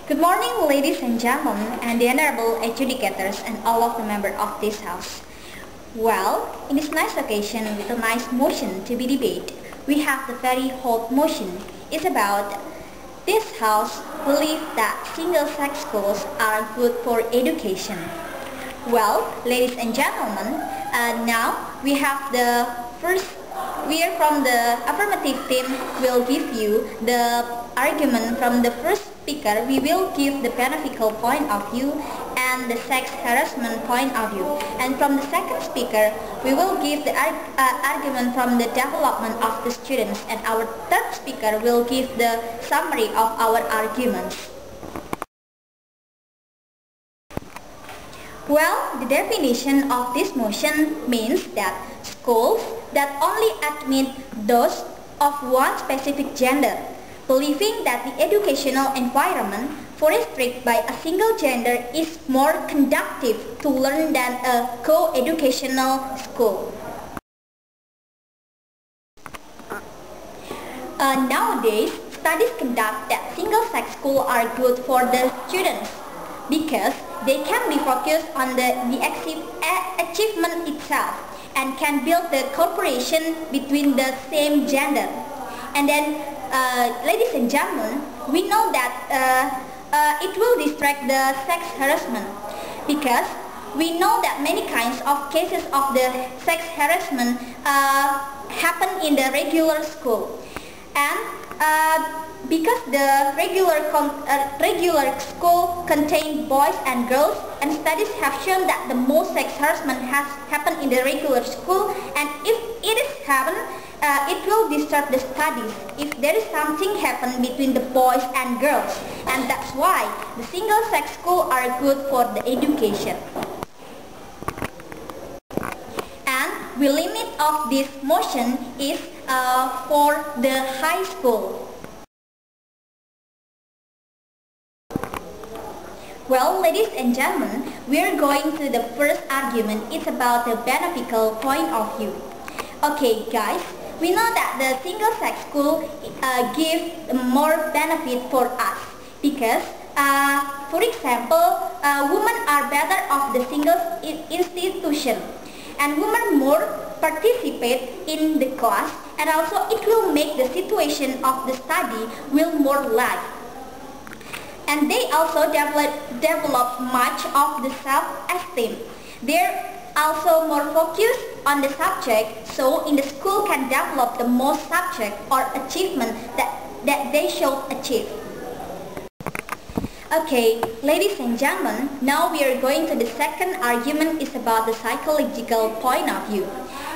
Good morning, ladies and gentlemen, and the honorable adjudicators and all of the members of this house. Well, in this nice occasion with a nice motion to be debated, we have the very hot motion. It's about this house believe that single-sex schools are good for education. Well, ladies and gentlemen, now we have the first. We are from the affirmative team. Will give you the argument from the first speaker. We will give the beneficial point of view and the sex harassment point of view. And from the second speaker, we will give the argument from the development of the students. And our third speaker will give the summary of our arguments. Well, the definition of this motion means that schools that only admit those of one specific gender, believing that the educational environment fostered by a single gender is more conducive to learn than a co-educational school. Nowadays, studies conduct that single-sex schools are good for the students because they can be focused on the achievement itself and can build the cooperation between the same gender. And then, ladies and gentlemen, we know that it will distract the sex harassment because we know that many kinds of cases of the sex harassment happen in the regular school. And because the regular school contains boys and girls, and studies have shown that the most sex harassment has happened in the regular school, and if it is happen, it will disturb the studies if there is something happen between the boys and girls, and that's why the single-sex schools are good for the education. And the limit of this motion is for the high school. Well, ladies and gentlemen, we are going to the first argument. It's about the beneficial point of view. Okay, guys, we know that the single-sex school gives more benefit for us because, for example, women are better off the single institution, and women more participate in the class, and also it will make the situation of the study will more light. And they also develop much of the self-esteem. They're also more focused on the subject, so in the school can develop the most subject or achievement that they should achieve. Okay, ladies and gentlemen, now we are going to the second argument. Is about the psychological point of view,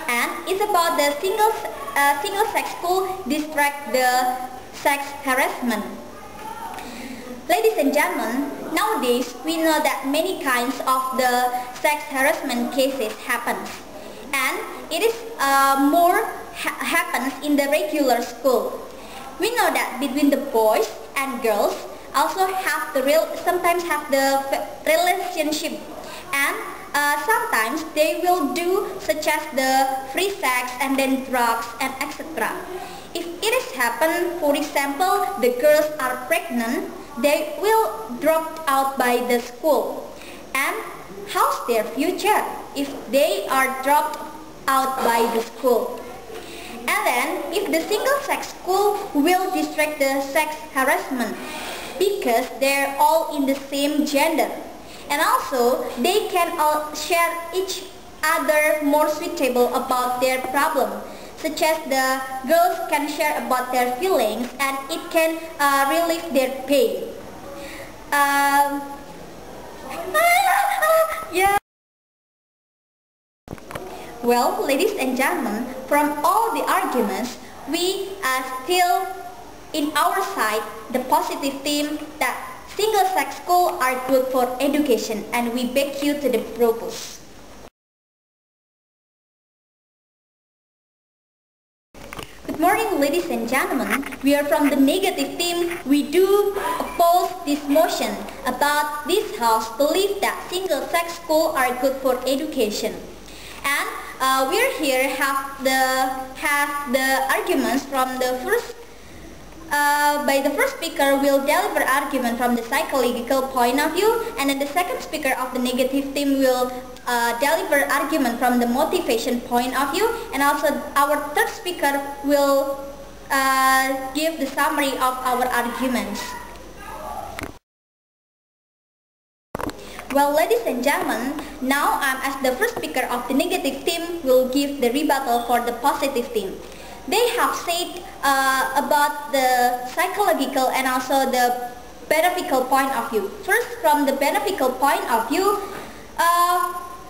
and it's about the single-sex school distract the sex harassment. Ladies and gentlemen, nowadays we know that many kinds of the sex harassment cases happens, and it is more happens in the regular school. We know that between the boys and girls also have the sometimes have the relationship, and sometimes they will do such as the free sex and then drugs and etc. If it is happen, for example, the girls are pregnant, they will drop out by the school. And how's their future if they are dropped out by the school? And then if the single-sex school will distract the sex harassment because they're all in the same gender. And also they can all share each other more suitable about their problem, such as the girls can share about their feelings and it can relieve their pain. Yeah. Well, ladies and gentlemen, from all the arguments, we are still in our side the positive theme that single-sex schools are good for education, and we beg you to the propose. Good morning, ladies and gentlemen. We are from the negative team. We do oppose this motion about this house believe that single-sex schools are good for education. And we're here have the arguments from the first by the first speaker will deliver argument from the psychological point of view, and then the second speaker of the negative team will deliver argument from the motivation point of view, and also our third speaker will give the summary of our arguments. Well, ladies and gentlemen, now as the first speaker of the negative team will give the rebuttal for the positive team. They have said about the psychological and also the beneficial point of view. First, from the beneficial point of view,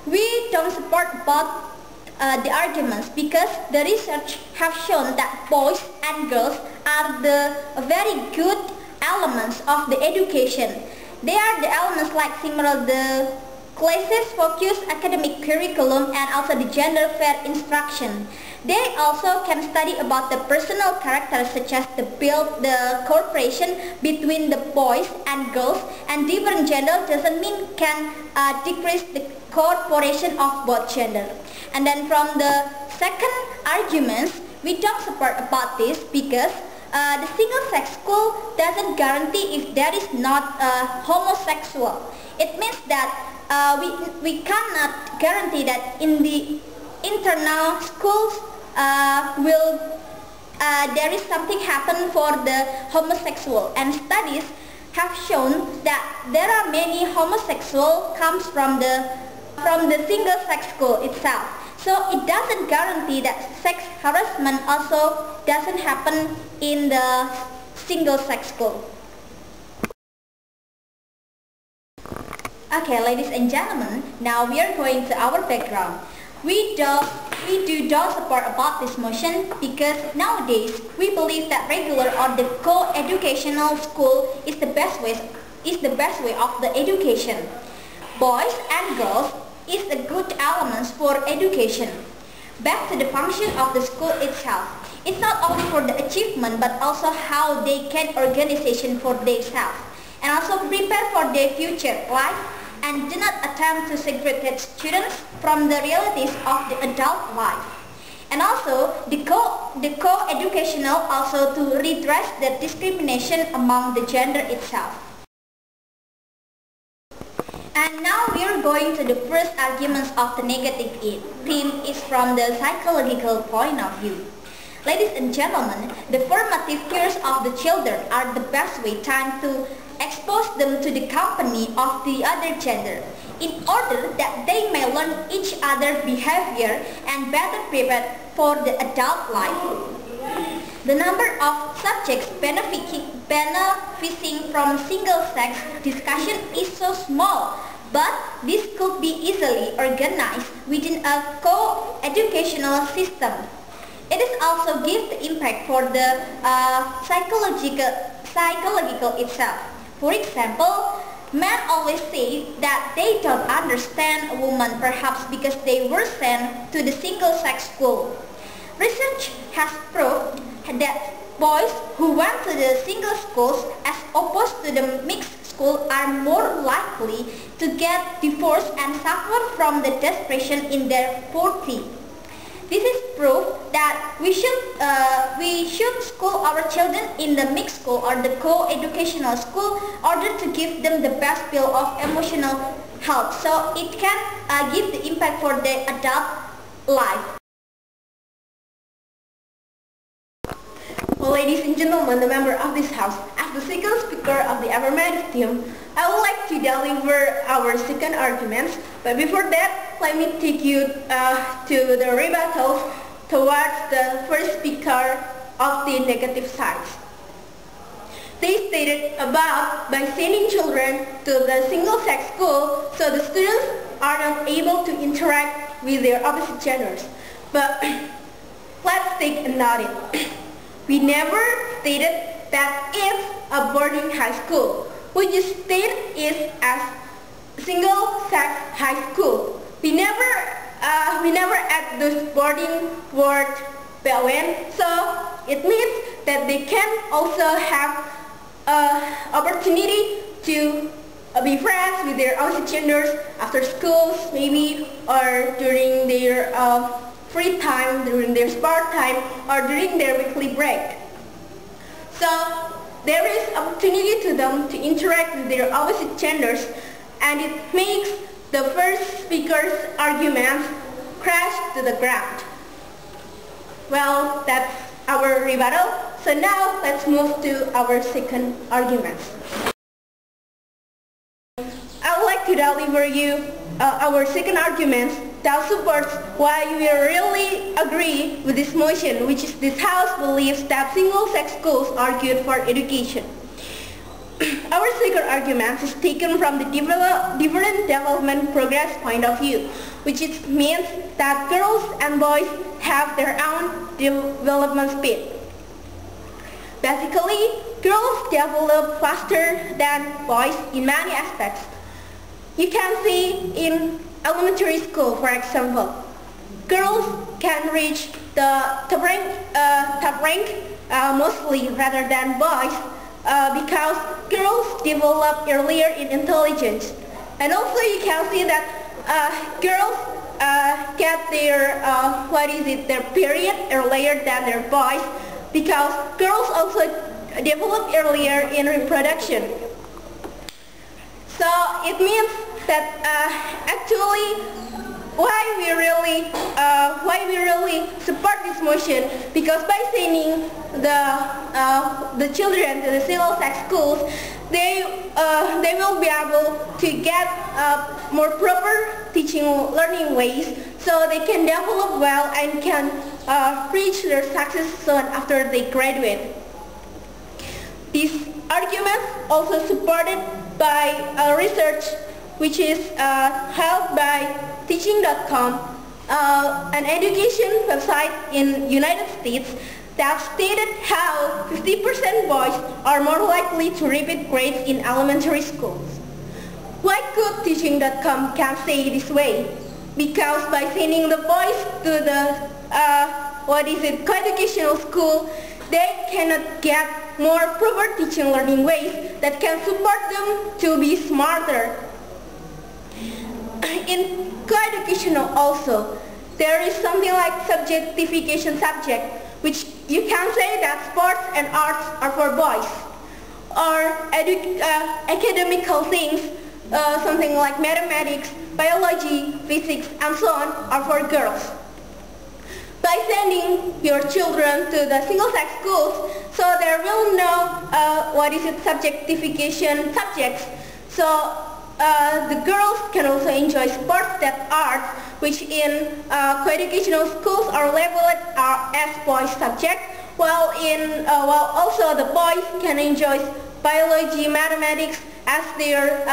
we don't support about the arguments because the research have shown that boys and girls are the very good elements of the education. They are the elements like similar the classes focused academic curriculum and also the gender fair instruction. They also can study about the personal characters such as the cooperation between the boys and girls, and different gender doesn't mean can decrease the cooperation of both gender. And then from the second arguments, we don't support about this because the single-sex school doesn't guarantee if there is not homosexual. It means that we cannot guarantee that in the internal schools there is something happen for the homosexual, and studies have shown that there are many homosexual comes from the single-sex school itself. So it doesn't guarantee that sex harassment also doesn't happen in the single-sex school. Okay, ladies and gentlemen, now we are going to our background. We don't support about this motion because nowadays we believe that regular or the co-educational school is the best way of the education. Boys and girls is a good elements for education. Back to the function of the school itself. It's not only for the achievement but also how they can organization for themselves and also prepare for their future life, and do not attempt to segregate students from the realities of the adult life. And also the co-educational also to redress the discrimination among the gender itself. And now we are going to the first arguments of the negative theme is from the psychological point of view. Ladies and gentlemen, the formative years of the children are the best way time to expose them to the company of the other gender in order that they may learn each other's behavior and better prepared for the adult life. The number of subjects benefiting from single-sex discussion is so small, but this could be easily organized within a co-educational system. It is also give the impact for the psychological itself. For example, men always say that they don't understand a woman perhaps because they were sent to the single-sex school. Research has proved that boys who went to the single schools as opposed to the mixed school are more likely to get divorced and suffer from the depression in their 40s. This is proof that we should school our children in the mixed school or the co-educational school in order to give them the best bill of emotional health, so it can give the impact for the adult life. Well, ladies and gentlemen, the member of this house, as the second speaker of the affirmative team, I would like to deliver our second arguments. But before that, let me take you to the rebuttals towards the first speaker of the negative sides. They stated about by sending children to the single-sex school, so the students are not able to interact with their opposite genders. But let's take a note. We never stated that it's a boarding high school. We just stated it as single-sex high school. We never add this boarding word "belen," so it means that they can also have opportunity to be friends with their opposite genders after schools, maybe, or during their free time, during their spare time, or during their weekly break. So there is opportunity to them to interact with their opposite genders, and it makes the first speaker's arguments crash to the ground. Well, that's our rebuttal. So now let's move to our second argument. I would like to deliver you our second argument that supports why we really agree with this motion, which is this House believes that single-sex schools are good for education. Our second argument is taken from the different development progress point of view, which means that girls and boys have their own development speed. Basically, girls develop faster than boys in many aspects. You can see in elementary school, for example, girls can reach the top rank mostly rather than boys because girls develop earlier in intelligence. And also you can see that girls get their their period earlier than their boys, because girls also develop earlier in reproduction. So it means that actually why we really support this motion, because by sending the children to the single-sex schools, they will be able to get more proper learning ways, so they can develop well and can reach their success soon after they graduate. These arguments also supported by research which is held by Teaching.com, an education website in United States, that stated how 50% boys are more likely to repeat grades in elementary schools. Why could Teaching.com can say this way? Because by sending the boys to the co-educational school, they cannot get more proper teaching learning ways that can support them to be smarter. In co-educational also, there is something like subjectification subject, which you can say that sports and arts are for boys, or academical things, something like mathematics, biology, physics, and so on, are for girls. By sending your children to the single-sex schools, so they will know subjectification subjects. So the girls can also enjoy sports that are, which in co-educational schools are labeled as boys subject, while also the boys can enjoy biology, mathematics as their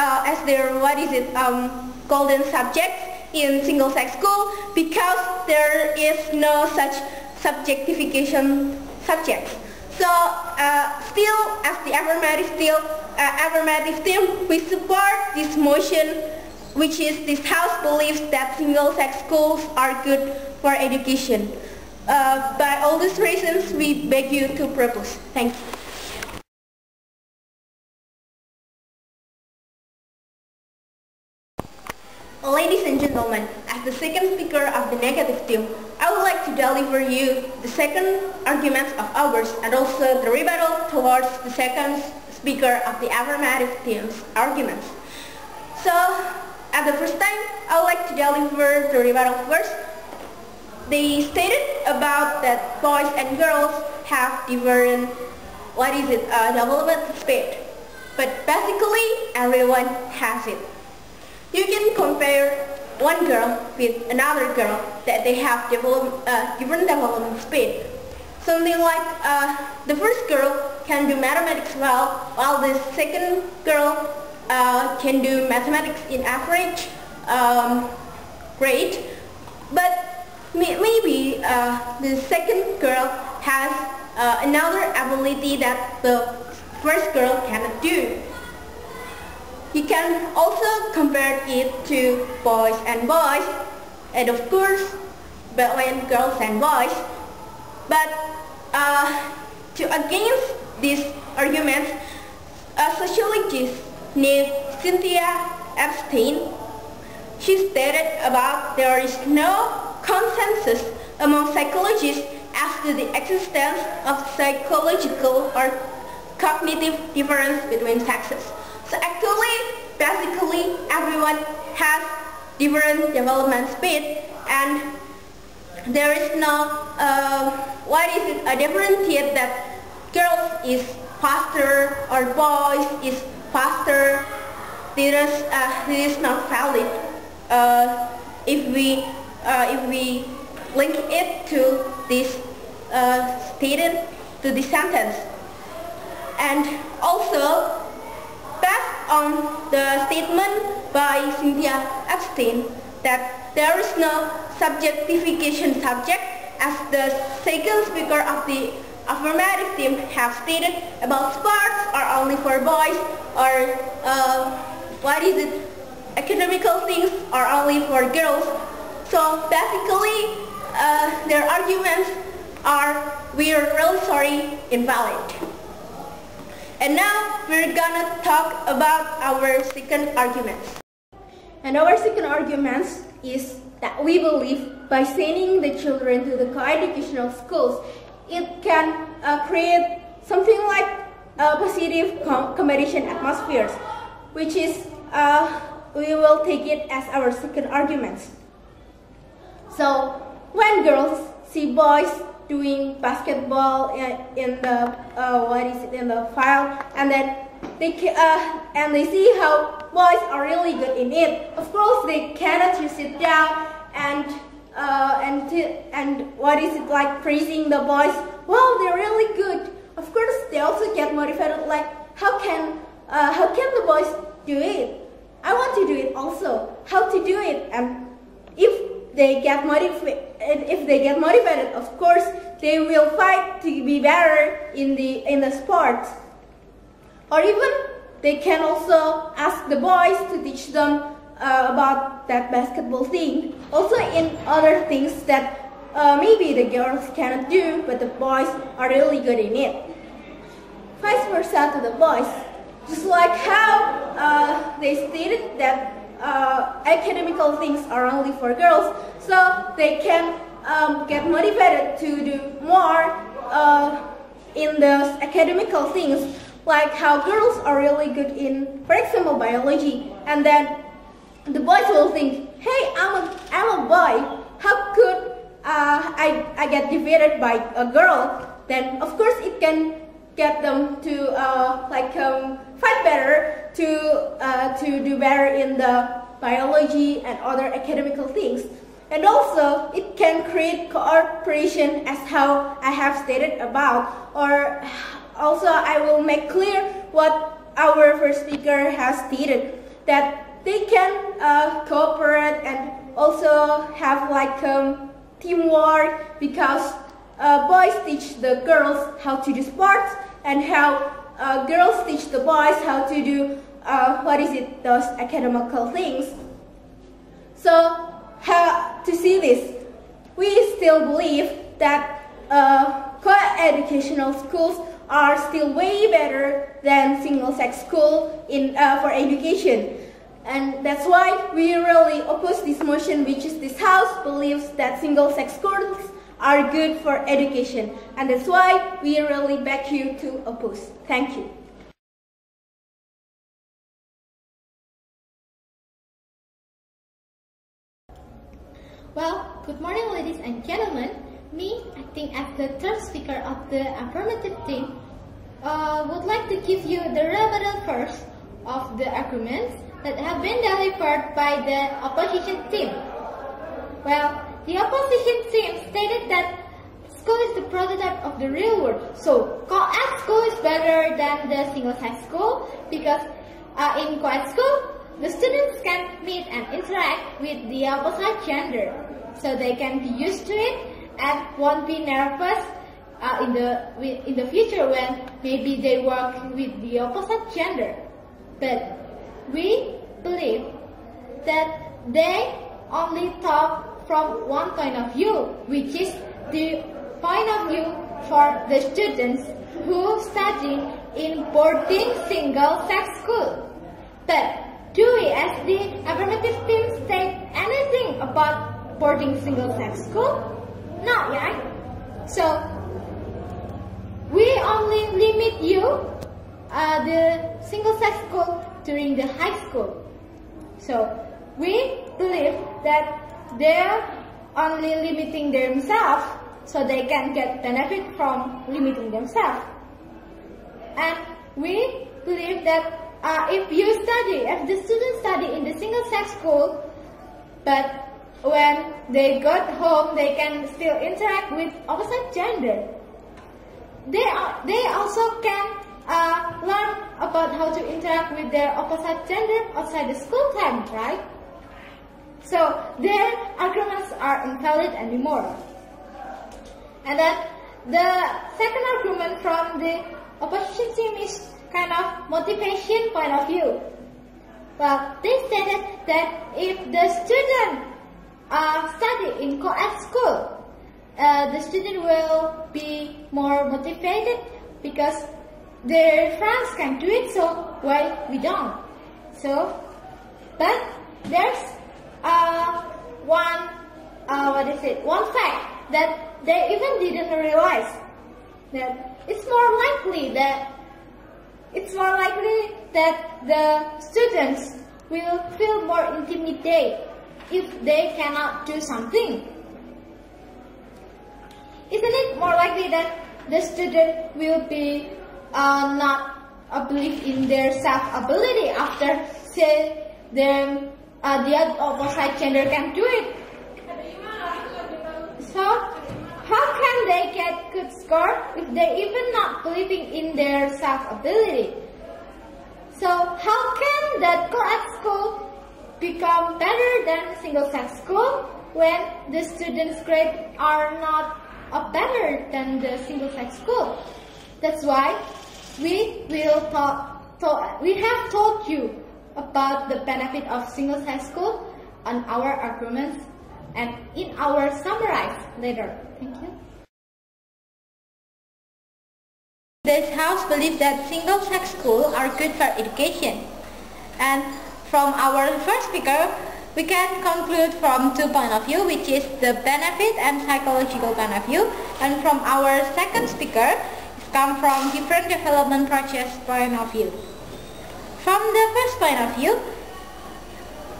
golden subjects in single-sex school, because there is no such subjectification subjects. So still, as the affirmative team, we support this motion, which is this House believes that single-sex schools are good for education. By all these reasons, we beg you to propose. Thank you. Ladies and gentlemen, as the second speaker of the negative team, I would like to deliver you the second argument of ours and also the rebuttal towards the second speaker of the affirmative team's arguments. So, at the first time, I would like to deliver the rebuttal first. They stated about that boys and girls have different development speed, but basically everyone has it. You can compare one girl with another girl that they have different development speed. Something like the first girl can do mathematics well, while the second girl can do mathematics in average grade. But maybe the second girl has another ability that the first girl cannot do. You can also compare it to boys and boys, and of course between girls and boys. But against these arguments, a sociologist named Cynthia Epstein, she stated about there is no consensus among psychologists as to the existence of psychological or cognitive difference between sexes. So actually, basically, everyone has different development speed, and there is no a differentiate that girls is faster or boys is faster. This is not valid if we link it to this statement, to this sentence. And also, based on the statement by Cynthia Epstein that there is no subjectification subject, as the second speaker of the affirmative team have stated about sports are only for boys, or academical things are only for girls. So basically, their arguments are, we are really sorry, invalid. And now we're gonna talk about our second argument. And our second argument is that we believe by sending the children to the co-educational schools, it can create something like a positive competition atmospheres, which is we will take it as our second argument. So when girls see boys doing basketball in the in the file, and then they see how boys are really good in it. Of course, they cannot just sit down and praising the boys. Wow, they're really good. Of course, they also get motivated. Like, how can the boys do it? I want to do it also. How to do it? And if they get motivated, of course, they will fight to be better in the sports. Or even they can also ask the boys to teach them about that basketball thing. Also in other things that maybe the girls cannot do, but the boys are really good in it. Vice versa to the boys. Just like how they stated that academical things are only for girls, so they can get motivated to do more in those academical things, like how girls are really good in, for example, biology, and then the boys will think, hey, I'm a boy, how could I get defeated by a girl? Then of course it can get them to fight better, to do better in the biology and other academical things. And also it can create cooperation, as how I have stated about, or also I will make clear what our first speaker has stated, that they can cooperate and also have teamwork, because boys teach the girls how to do sports, and how girls teach the boys how to do those academical things. So to see this, we still believe that co-educational schools are still way better than single-sex school for education. And that's why we really oppose this motion, which is this house believes that single-sex schools are good for education. And that's why we really beg you to oppose. Thank you. Well, good morning, ladies and gentlemen. Me, acting as the third speaker of the affirmative team, would like to give you the rebuttal first of the arguments that have been delivered by the opposition team. Well, the opposition team stated that school is the prototype of the real world. So, co-ed school is better than the single-sex school, because in co-ed school, the students can meet and interact with the opposite gender. So they can be used to it and won't be nervous in the future when maybe they work with the opposite gender. But we believe that they only talk from one point of view, which is the point of view for the students who study in boarding single-sex school. But do we as the affirmative team state anything about boarding single-sex school? Not yet. So we only limit you the single-sex school during the high school. So we believe that they're only limiting themselves so they can get benefit from limiting themselves. And we believe that if the students study in the single-sex school, but when they got home, they can still interact with opposite gender. They also can learn about how to interact with their opposite gender outside the school time, right? So their arguments are invalid anymore. And then the second argument from the opposition team is kind of motivation point of view. Well, they stated that if the student study in co-ed school, the student will be more motivated because their friends can do it, so why we don't? So, but there's one fact that they even didn't realize, that it's more likely that the students will feel more intimidated if they cannot do something. Isn't it more likely that the student will be not believe in their self-ability after say the opposite gender can do it? So how can they get good score if they even not believing in their self-ability? So how can that co-ed school become better than single-sex school when the students' grades are not better than the single-sex school? That's why we have told you about the benefit of single-sex school on our arguments and in our summarize later. Thank you. This house believes that single-sex schools are good for education. And from our first speaker, we can conclude from two points of view, which is the benefit and psychological point of view. And from our second speaker, it comes from different development process point of view. From the first point of view,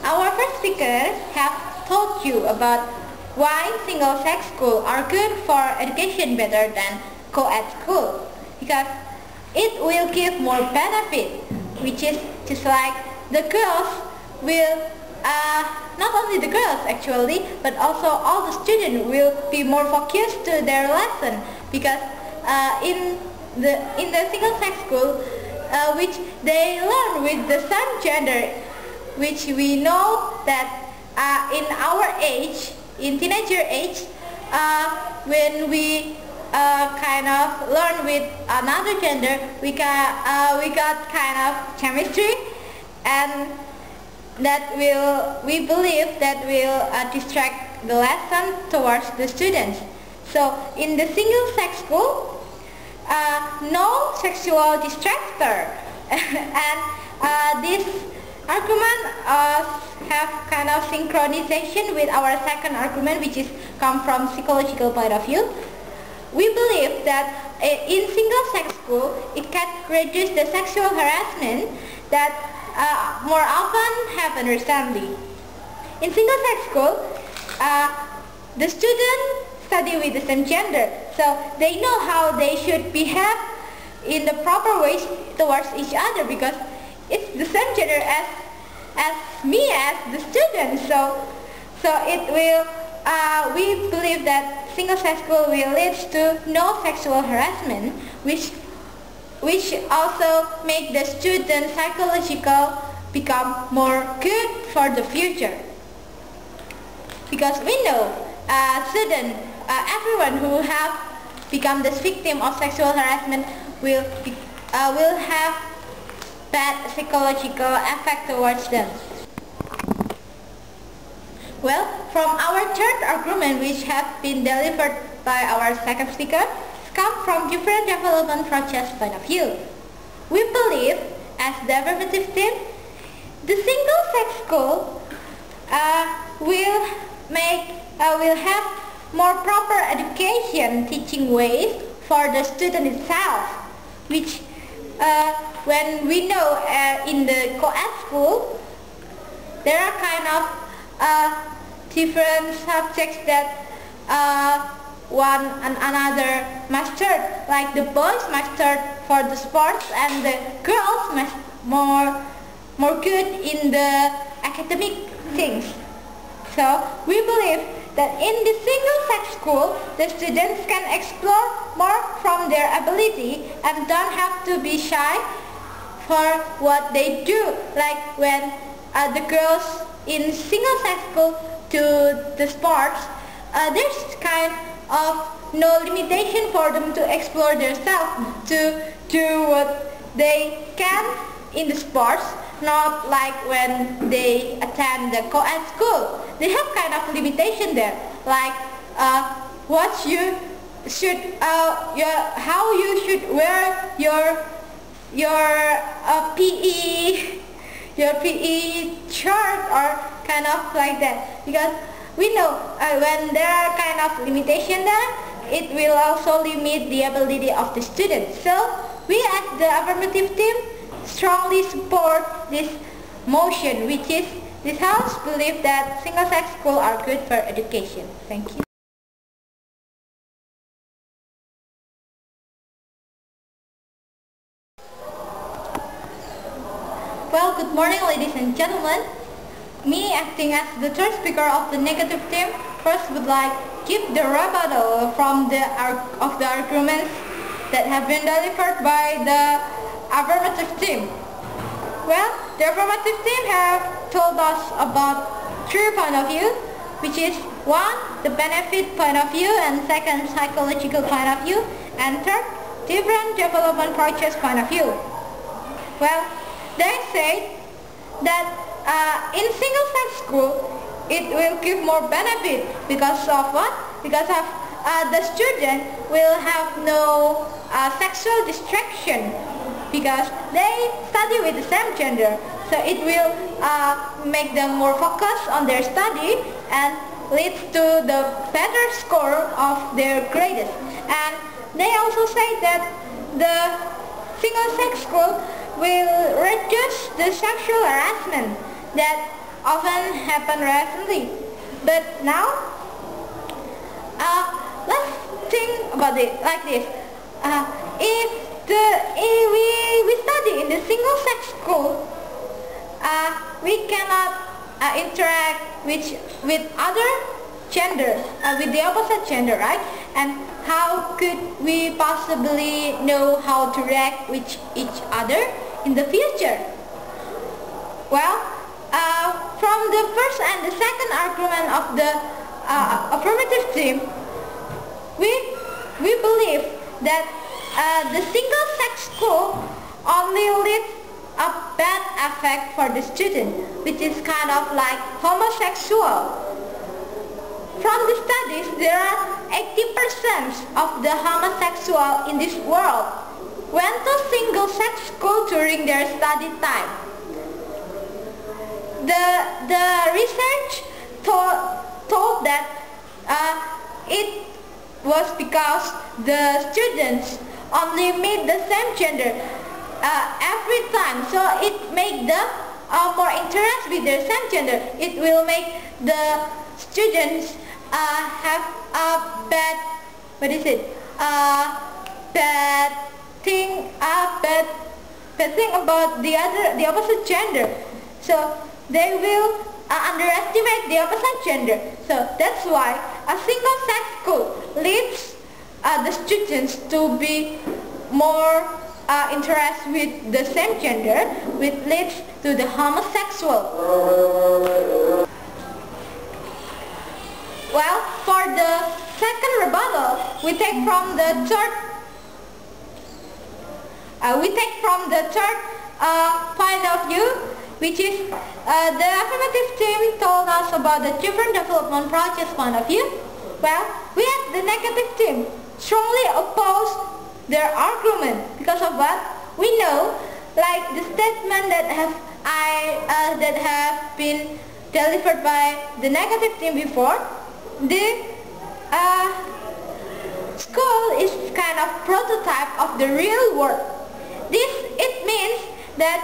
our first speaker have told you about why single-sex schools are good for education better than co-ed school. Because it will give more benefit, which is just like the girls will, not only the girls actually, but also all the students will be more focused to their lesson. Because in the single-sex school, which they learn with the same gender, which we know that in our age, in teenager age, when we kind of learn with another gender, we got kind of chemistry, and we believe that will distract the lesson towards the students. So in the single-sex school, no sexual distractor, and this argument have kind of synchronization with our second argument, which is come from psychological point of view. We believe that in single-sex school, it can reduce the sexual harassment that more often happen recently. In single-sex school, the students study with the same gender, so they know how they should behave in the proper ways towards each other, because it's the same gender as me as the student. So it will. We believe that single-sex school will lead to no sexual harassment, which also make the student psychological become more good for the future. Because we know everyone who have become the victim of sexual harassment will have bad psychological effect towards them. Well, from our third argument, which have been delivered by our second speaker, come from different development process point of view. We believe, as the affirmative team, the single-sex school will have more proper education teaching ways for the student itself, which when we know in the co-ed school, there are kind of different subjects that one and another mastered. Like the boys mastered for the sports and the girls more good in the academic things. So we believe that in the single-sex school, the students can explore more from their ability and don't have to be shy for what they do. Like when the girls in single-sex school do the sports, there's kind of no limitation for them to explore themselves, to do what they can in the sports, not like when they attend the co-ed school. They have kind of limitation there, like what you should, how you should wear your PE shirt or kind of like that. Because we know when there are kind of limitation there, it will also limit the ability of the student. So we as the affirmative team strongly support this motion, which is this house believe that single-sex schools are good for education. Thank you. Well, good morning, ladies and gentlemen. Me, acting as the third speaker of the negative team, first would like give the rebuttal from the arguments that have been delivered by the affirmative team. Well, the affirmative team have told us about 3 points of view, which is 1, the benefit point of view, and 2nd, psychological point of view, and 3rd, different development process point of view. Well, they say that in single-sex school, it will give more benefit because of what? Because of the student will have no sexual distraction because they study with the same gender. So it will make them more focused on their study and leads to the better score of their grades. And they also say that the single-sex school will reduce the sexual harassment that often happen recently. But now, let's think about it like this. If we study in the single-sex school, we cannot interact with other gender, with the opposite gender, right? And how could we possibly know how to react with each other in the future? Well, from the first and the second argument of the affirmative team, we believe that the single-sex school only leads a bad effect for the student, which is kind of like homosexual. From the studies, there are 80% of the homosexual in this world went to single-sex school during their study time. The research told that it was because the students only meet the same gender every time, so it made them more interested with their same gender. It will make the students have a bad, bad thing about the opposite gender. So they will underestimate the opposite gender. So that's why a single-sex school leads the students to be more interested with the same gender, which leads to the homosexual. Well, for the second rebuttal, we take from the third point of view, which is the affirmative team told us about the different development process point of view. Well, we as the negative team strongly oppose their argument because of what? We know, like the statement that have been delivered by the negative team before, the school is kind of prototype of the real world. It means that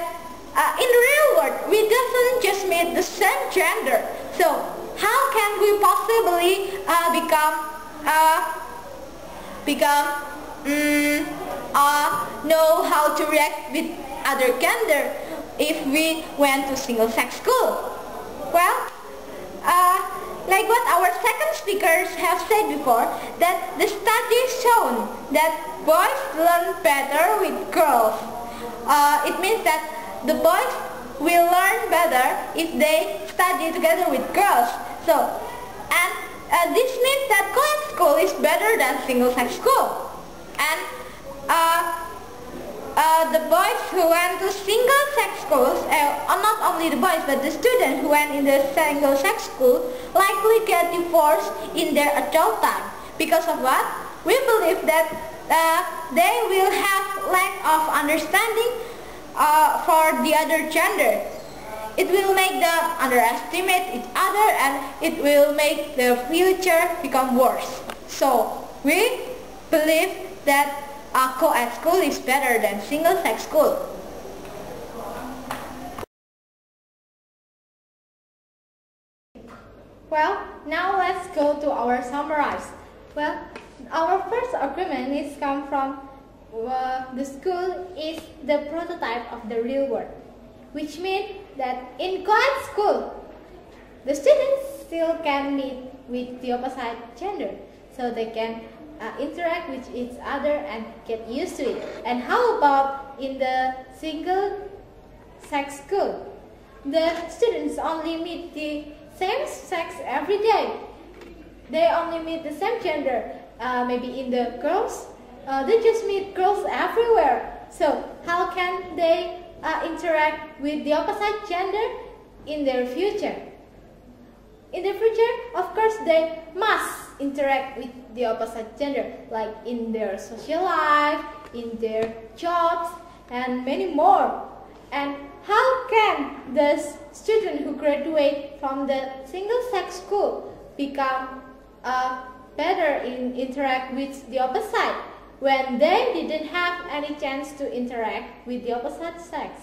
in the real world we doesn't just meet the same gender. So how can we possibly know how to react with other gender if we went to single-sex school? Well, like what our second speakers have said before, that the studies shown that boys learn better with girls. It means that the boys will learn better if they study together with girls. So, and this means that co-ed school is better than single-sex school. And the boys who went to single-sex schools, not only the boys but the students who went in the single-sex school, likely get divorced in their adult time. Because of what? We believe that they will have lack of understanding for the other gender. It will make them underestimate each other, and it will make the future become worse. So we believe that a co-ed school is better than single-sex school. Well, now let's go to our summarize. Well, our first argument is come from the school is the prototype of the real world, which means that in co-ed school, the students still can meet with the opposite gender, so they can interact with each other and get used to it. And how about in the single-sex school? The students only meet the same sex every day. They only meet the same gender. Maybe in the girls, they just meet girls everywhere. So how can they interact with the opposite gender in their future? In the future, of course, they must interact with the opposite gender, like in their social life, in their jobs, and many more. And how can the student who graduate from the single-sex school become better in interact with the opposite when they didn't have any chance to interact with the opposite sex?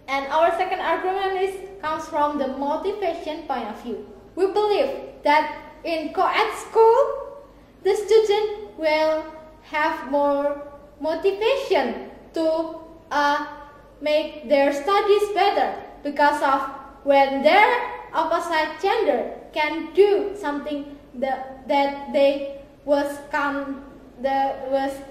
And our second argument comes from the motivation point of view. We believe that in co-ed school, the student will have more motivation to make their studies better, because of when their opposite gender can do something that they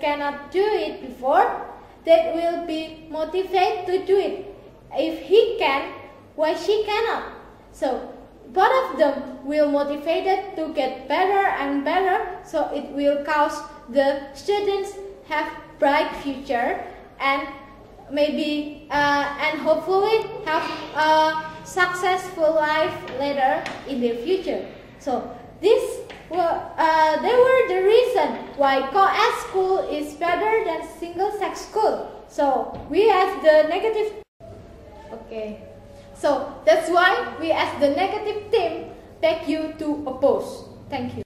cannot do it before, they will be motivated to do it. If he can, why she cannot? So both of them will motivated to get better and better, so it will cause the students have bright future and maybe and hopefully have a successful life later in their future. So they were the reason why co-ed school is better than single-sex school. So we as the negative. Okay, so that's why we as the negative team beg you to oppose. Thank you.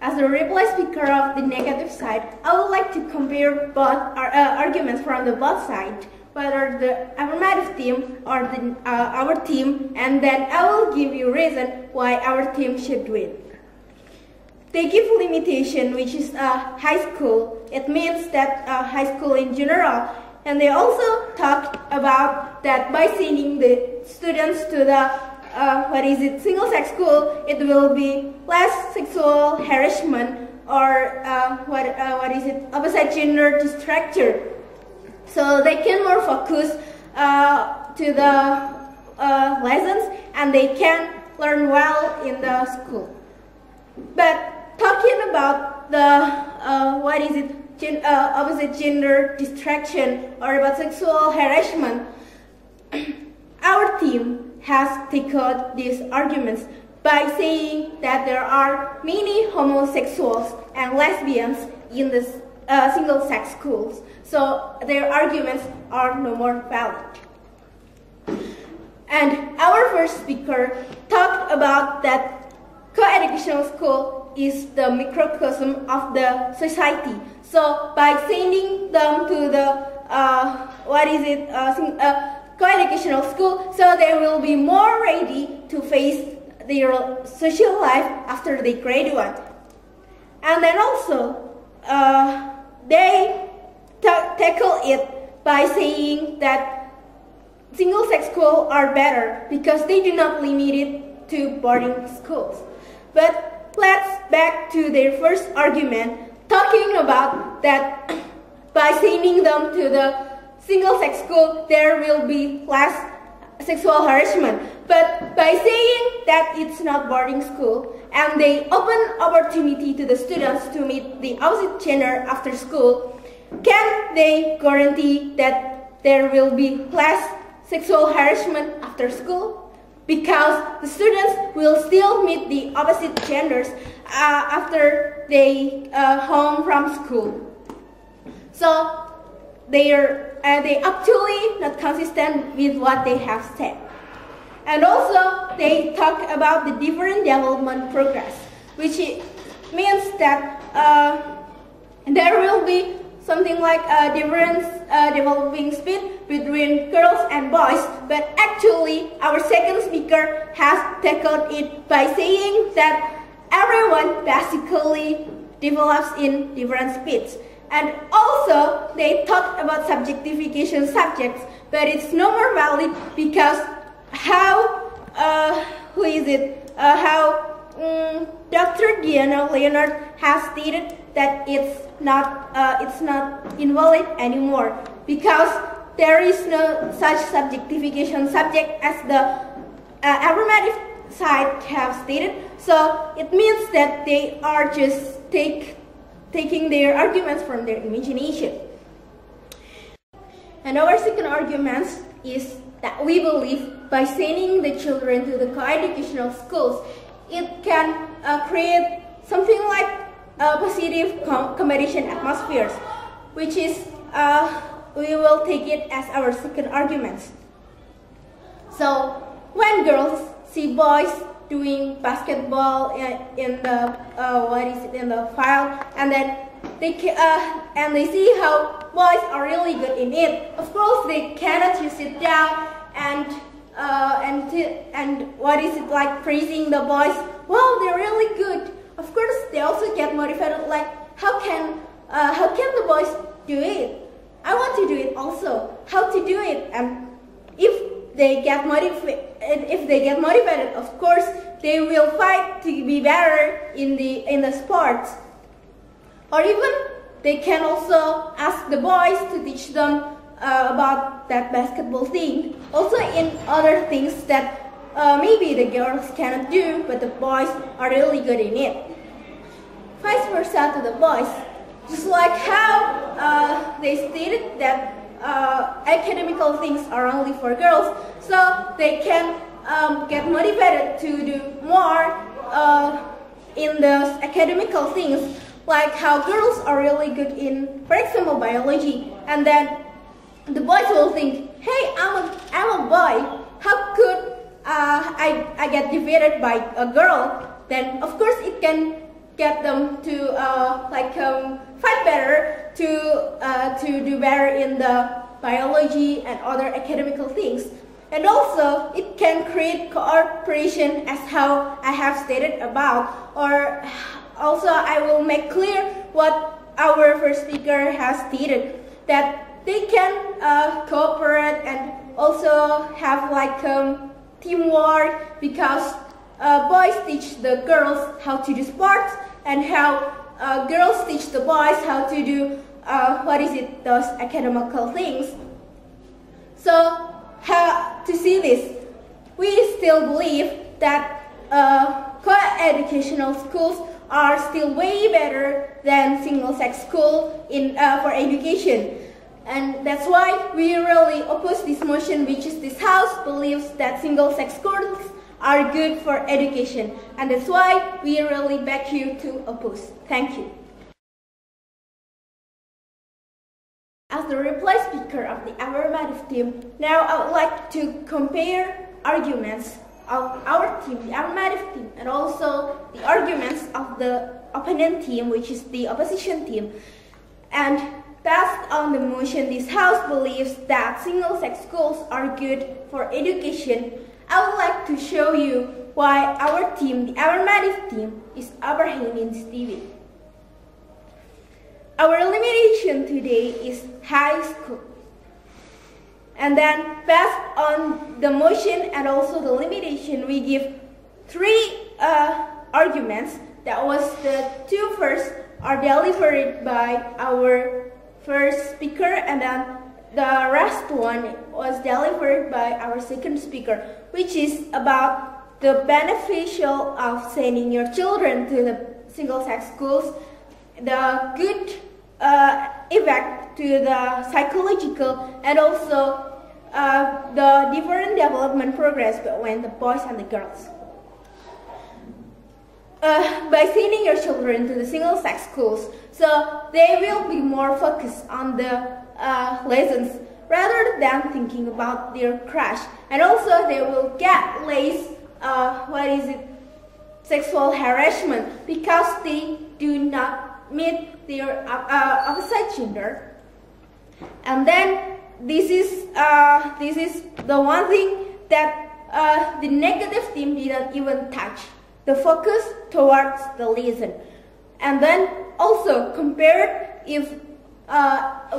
As the reply speaker of the negative side, I would like to compare both arguments from the both sides, whether the affirmative team or our team, and then I will give you reason why our team should win. They give limitation, which is high school. It means that high school in general. And they also talked about that by sending the students to the single-sex school, it will be less sexual harassment or opposite gender distraction. So they can more focus to the lessons, and they can learn well in the school. But talking about the opposite gender distraction or about sexual harassment, our team has tackled these arguments by saying that there are many homosexuals and lesbians in the single-sex schools, so their arguments are no more valid. And our first speaker talked about that co-educational school is the microcosm of the society. So by sending them to the co-educational school, so they will be more ready to face their social life after they graduate. And then also they tackle it by saying that single-sex schools are better because they do not limit it to boarding schools. But let's back to their first argument, talking about that by sending them to the single-sex school, there will be less sexual harassment. But by saying that it's not boarding school and they open opportunity to the students to meet the opposite gender after school, can they guarantee that there will be less sexual harassment after school? Because the students will still meet the opposite genders after they home from school. So they actually not consistent with what they have said. And also they talk about the different development progress, which means that there will be something like a different developing speed between girls and boys, but actually our second speaker has tackled it by saying that everyone basically develops in different speeds. And also they talked about subjectification subjects, but it's no more valid because Dr. Diana Leonard has stated that it's not invalid anymore because there is no such subjectification subject as the affirmative side have stated. So it means that they are just taking their arguments from their imagination. And our second argument is that we believe by sending the children to the co-educational schools, it can create something like a positive competition atmospheres, which is we will take it as our second argument. So when girls see boys doing basketball in the file, and then they see how boys are really good in it. Of course, they cannot just sit down and praising the boys. Wow, they're really good. Of course, they also get motivated. Like, how can the boys do it? I want to do it also. How to do it? And if they get motivated, of course, they will fight to be better in the sports. Or even they can also ask the boys to teach them about that basketball thing. Also in other things that maybe the girls cannot do, but the boys are really good in it. Vice versa to the boys. Just like how they stated that academical things are only for girls, so they can get motivated to do more in those academical things, like how girls are really good in, for example, biology, and then the boys will think, hey, I'm a boy, how could I get defeated by a girl? Then of course it can get them to fight better, to do better in the biology and other academical things. And also it can create cooperation, as how I have stated about. Or also I will make clear what our first speaker has stated, that they can cooperate and also have teamwork, because boys teach the girls how to do sports, and how girls teach the boys how to do those academical things. So to see this, we still believe that co-educational schools are still way better than single-sex school for education. And that's why we really oppose this motion, which is this house believes that single-sex schools are good for education. And that's why we really beg you to oppose. Thank you. As the reply speaker of the affirmative team, now I would like to compare arguments of our team, the affirmative team, and also the arguments of the opponent team, which is the opposition team. And based on the motion, this house believes that single-sex schools are good for education. I would like to show you why our team, the affirmative team, is upper hand in this debate. Our elimination today is high school. And then based on the motion and also the limitation, we give three arguments. That was the two first are delivered by our first speaker, and then the rest one was delivered by our second speaker, which is about the beneficial of sending your children to the single-sex schools, the good effect to the psychological, and also the different development progress between the boys and the girls. By sending your children to the single-sex schools, so they will be more focused on the lessons rather than thinking about their crush, and also they will get less sexual harassment because they do not meet their opposite gender. And then this is the one thing that the negative team didn't even touch, the focus towards the lesson. And then also compared if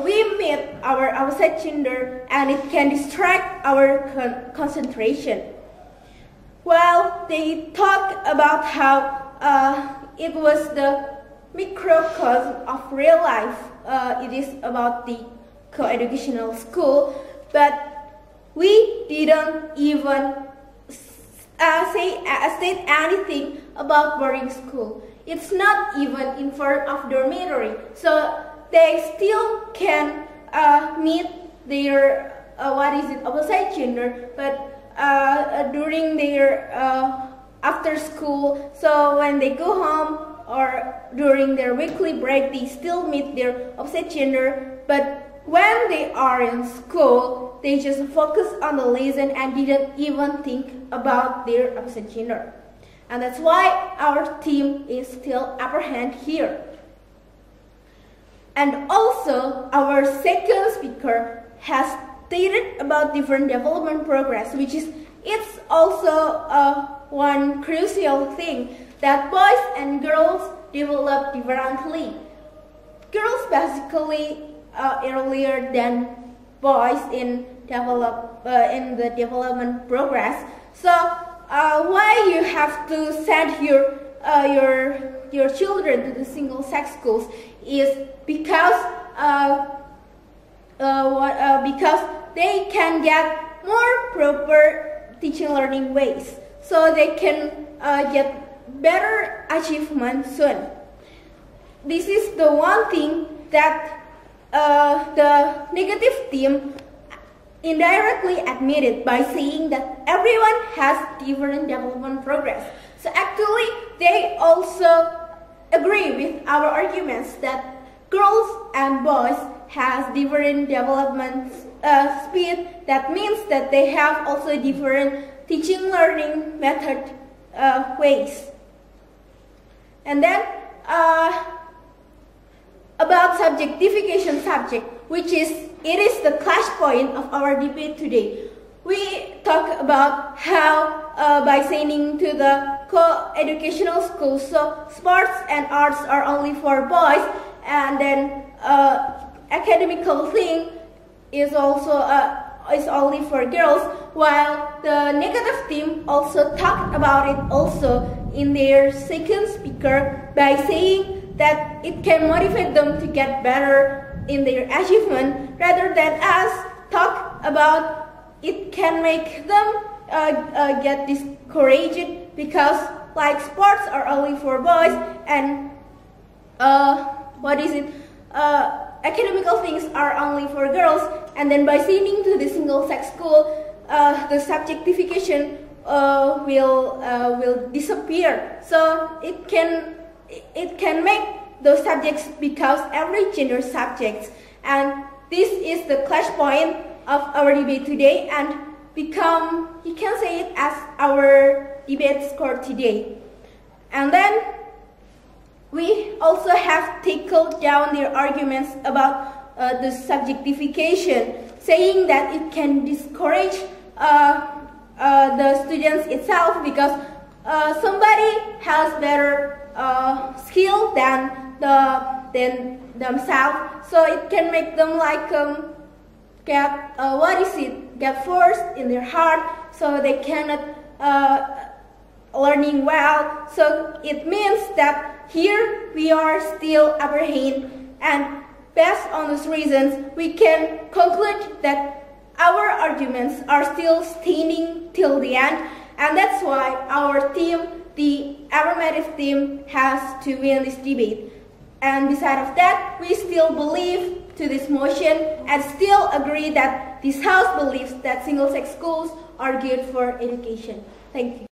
we meet our opposite gender and it can distract our concentration. Well, they talk about how it was the microcosm of real life. It is about the co-educational school, but we didn't even state anything about boarding school. It's not even in front of dormitory, so they still can meet their opposite gender, but during their after school. So when they go home or during their weekly break, they still meet their opposite gender. But when they are in school, they just focus on the lesson and didn't even think about their opposite gender. And that's why our team is still upper hand here. And also, our second speaker has stated about different development progress, which is it's also one crucial thing that boys and girls develop differently. Girls basically earlier than boys in the development progress. So why you have to send your children to the single-sex schools is because they can get more proper teaching learning ways, so they can get better achievement soon. This is the one thing that the negative team indirectly admitted by saying that everyone has different development progress. So actually, they also agree with our arguments that girls and boys has different development speed. That means that they have also different teaching learning method ways. And then about subjectification subject, which is the clash point of our debate today. We talk about how by sending to the co-educational schools, so sports and arts are only for boys, and then academical thing is also is only for girls, while the negative team also talked about it also in their second speaker by saying that it can motivate them to get better in their achievement, rather than us talk about it can make them get discouraged because like sports are only for boys and academical things are only for girls, and then by sending to the single-sex school, the subjectification will disappear. So it can make those subjects because every gender subjects, and this is the clash point of our debate today. And become, you can say it as our debate score today. And then we also have tackled down their arguments about the subjectification, saying that it can discourage the students itself because somebody has better skill than themselves, so it can make them like get forced in their heart, so they cannot learning well. So it means that here we are still apprehended, and based on those reasons, we can conclude that our arguments are still standing till the end, and that's why our team, the affirmative team, has to win this debate. And besides of that, we still believe to this motion and still agree that this House believes that single-sex schools are good for education. Thank you.